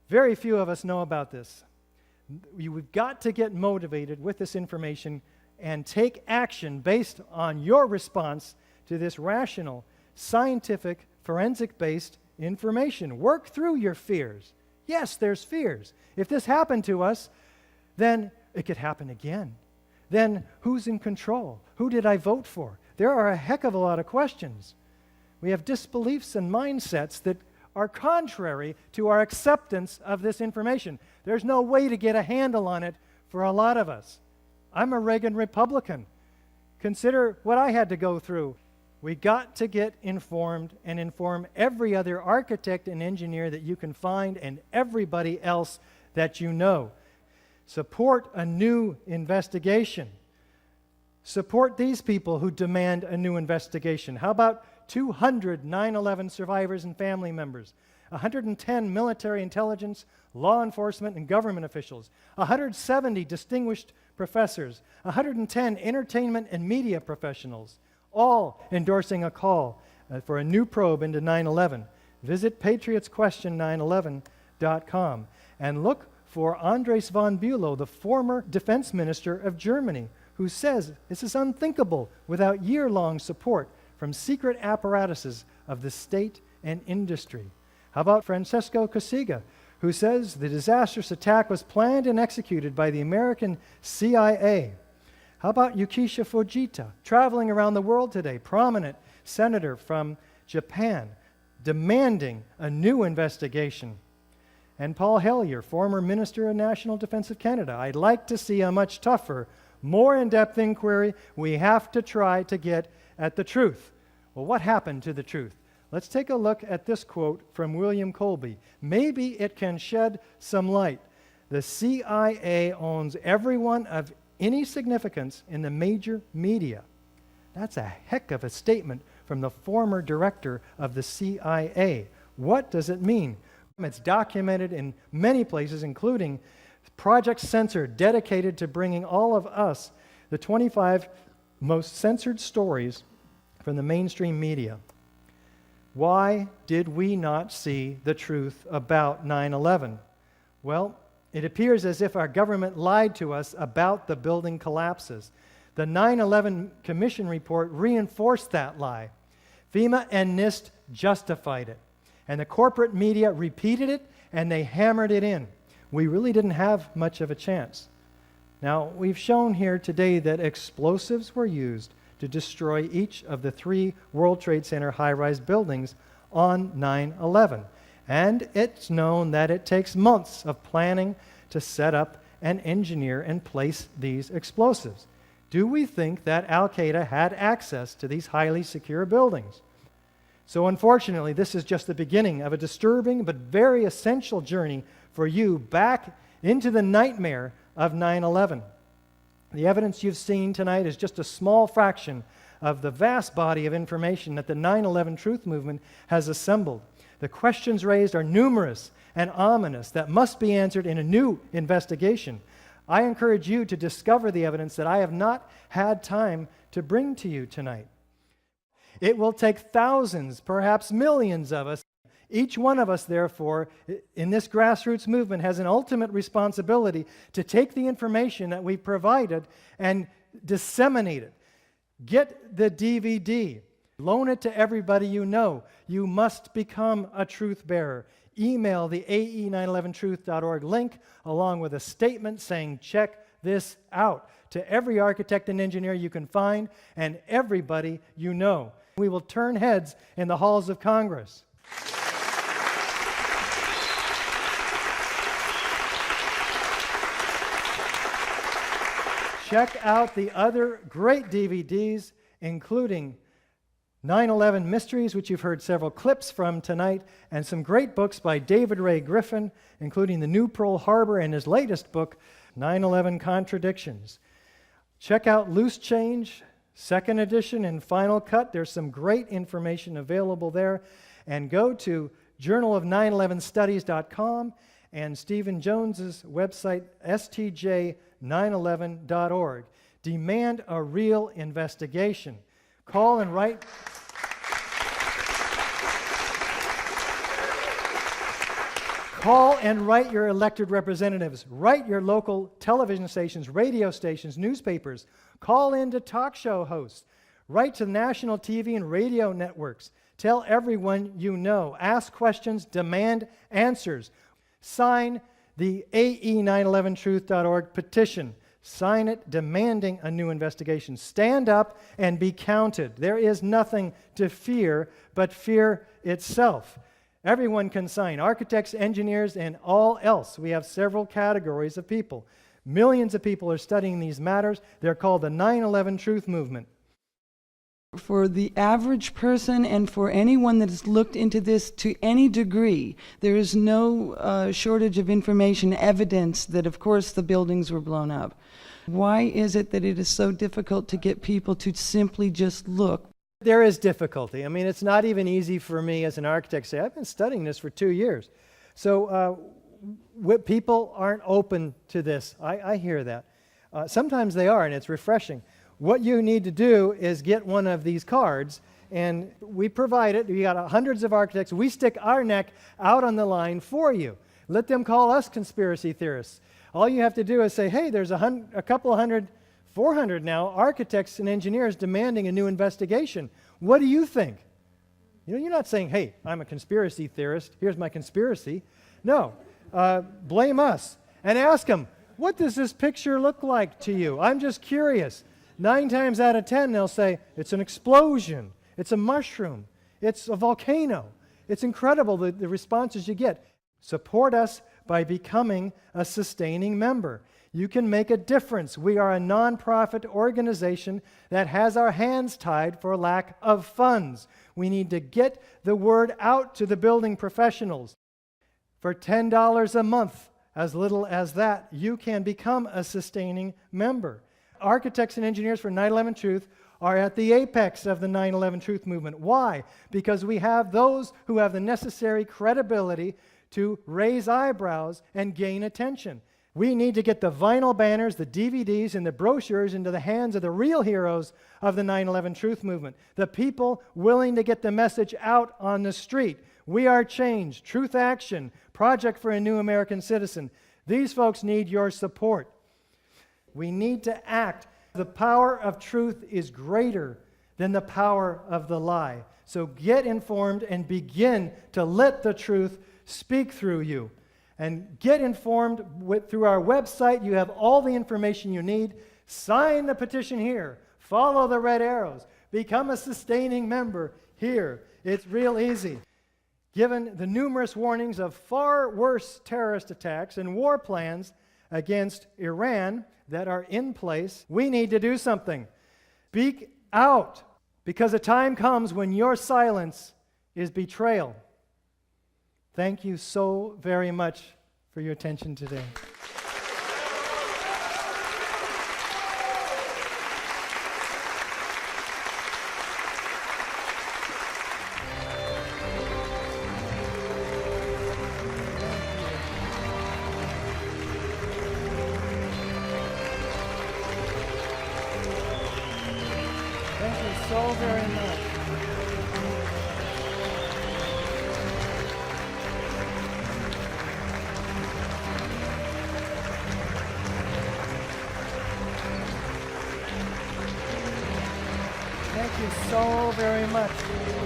Very few of us know about this. We've got to get motivated with this information and take action based on your response to this rational, scientific, forensic-based information. Work through your fears. Yes, there's fears. If this happened to us, then it could happen again. Then who's in control? Who did I vote for? There are a heck of a lot of questions. We have disbeliefs and mindsets that are contrary to our acceptance of this information. There's no way to get a handle on it for a lot of us. I'm a Reagan Republican. Consider what I had to go through. We got to get informed and inform every other architect and engineer that you can find and everybody else that you know. Support a new investigation. Support these people who demand a new investigation. How about 200 9/11 survivors and family members, 110 military intelligence, law enforcement, and government officials, 170 distinguished professors, 110 entertainment and media professionals, all endorsing a call for a new probe into 9/11. Visit patriotsquestion911.com and look for Andres von Bülow, the former defense minister of Germany, who says this is unthinkable without year-long support from secret apparatuses of the state and industry. How about Francesco Cossiga, who says the disastrous attack was planned and executed by the American CIA? How about Yukisha Fujita, traveling around the world today, prominent senator from Japan, demanding a new investigation? And Paul Hellyer, former Minister of National Defense of Canada. I'd like to see a much tougher, more in-depth inquiry. We have to try to get at the truth. Well, what happened to the truth? Let's take a look at this quote from William Colby. Maybe it can shed some light. The CIA owns everyone of any significance in the major media. That's a heck of a statement from the former director of the CIA. What does it mean? It's documented in many places, including Project Censored, dedicated to bringing all of us the 25 most censored stories from the mainstream media. Why did we not see the truth about 9/11? Well, it appears as if our government lied to us about the building collapses. The 9/11 Commission report reinforced that lie. FEMA and NIST justified it. And the corporate media repeated it, and they hammered it in. We really didn't have much of a chance. Now, we've shown here today that explosives were used to destroy each of the 3 World Trade Center high-rise buildings on 9/11. And it's known that it takes months of planning to set up and engineer and place these explosives. Do we think that Al-Qaeda had access to these highly secure buildings? So unfortunately, this is just the beginning of a disturbing but very essential journey for you back into the nightmare of 9/11. The evidence you've seen tonight is just a small fraction of the vast body of information that the 9/11 Truth Movement has assembled. The questions raised are numerous and ominous that must be answered in a new investigation. I encourage you to discover the evidence that I have not had time to bring to you tonight. It will take thousands, perhaps millions of us. Each one of us, therefore, in this grassroots movement has an ultimate responsibility to take the information that we've provided and disseminate it. Get the DVD. Loan it to everybody you know. You must become a truth bearer. Email the ae911truth.org link along with a statement saying, check this out, to every architect and engineer you can find and everybody you know. We will turn heads in the halls of Congress. Check out the other great DVDs, including 9/11 Mysteries, which you've heard several clips from tonight, and some great books by David Ray Griffin, including The New Pearl Harbor and his latest book, 9/11 Contradictions. Check out Loose Change, second edition and final cut. There's some great information available there. And go to journalof911studies.com and Stephen Jones's website, stj911.org. Demand a real investigation. Call and write. Call and write your elected representatives. Write your local television stations, radio stations, newspapers. Call in to talk show hosts. Write to national TV and radio networks. Tell everyone you know. Ask questions, demand answers. Sign the AE911truth.org petition. Sign it demanding a new investigation. Stand up and be counted. There is nothing to fear but fear itself. Everyone can sign. Architects, engineers, and all else. We have several categories of people. Millions of people are studying these matters. They're called the 9/11 Truth Movement. For the average person and for anyone that has looked into this to any degree, there is no shortage of information, evidence that, of course, the buildings were blown up. Why is it that it is so difficult to get people to simply just look? There is difficulty. I mean, it's not even easy for me as an architect to say, I've been studying this for 2 years. So people aren't open to this. I hear that. Sometimes they are, and it's refreshing. What you need to do is get one of these cards, and we provide it. We got hundreds of architects. We stick our neck out on the line for you. Let them call us conspiracy theorists. All you have to do is say, hey, there's a couple of hundred, 400 now, architects and engineers demanding a new investigation. What do you think? You know, you're not saying, hey, I'm a conspiracy theorist. Here's my conspiracy. No, blame us and ask them, what does this picture look like to you? I'm just curious. 9 times out of 10, they'll say, it's an explosion, it's a mushroom, it's a volcano. It's incredible the responses you get. Support us by becoming a sustaining member. You can make a difference. We are a nonprofit organization that has our hands tied for lack of funds. We need to get the word out to the building professionals. For $10 a month, as little as that, you can become a sustaining member. Architects and engineers for 9/11 Truth are at the apex of the 9/11 Truth movement. Why? Because we have those who have the necessary credibility to raise eyebrows and gain attention. We need to get the vinyl banners, the DVDs, and the brochures into the hands of the real heroes of the 9/11 Truth movement, the people willing to get the message out on the street. We Are Change, Truth Action, Project for a New American Citizen. These folks need your support. We need to act. The power of truth is greater than the power of the lie. So get informed and begin to let the truth speak through you. And get informed through our website. You have all the information you need. Sign the petition here. Follow the red arrows. Become a sustaining member here. It's real easy. Given the numerous warnings of far worse terrorist attacks and war plans against Iran that are in place, we need to do something. Speak out, because a time comes when your silence is betrayal. Thank you so very much for your attention today. Thank you so very much. Thank you so very much.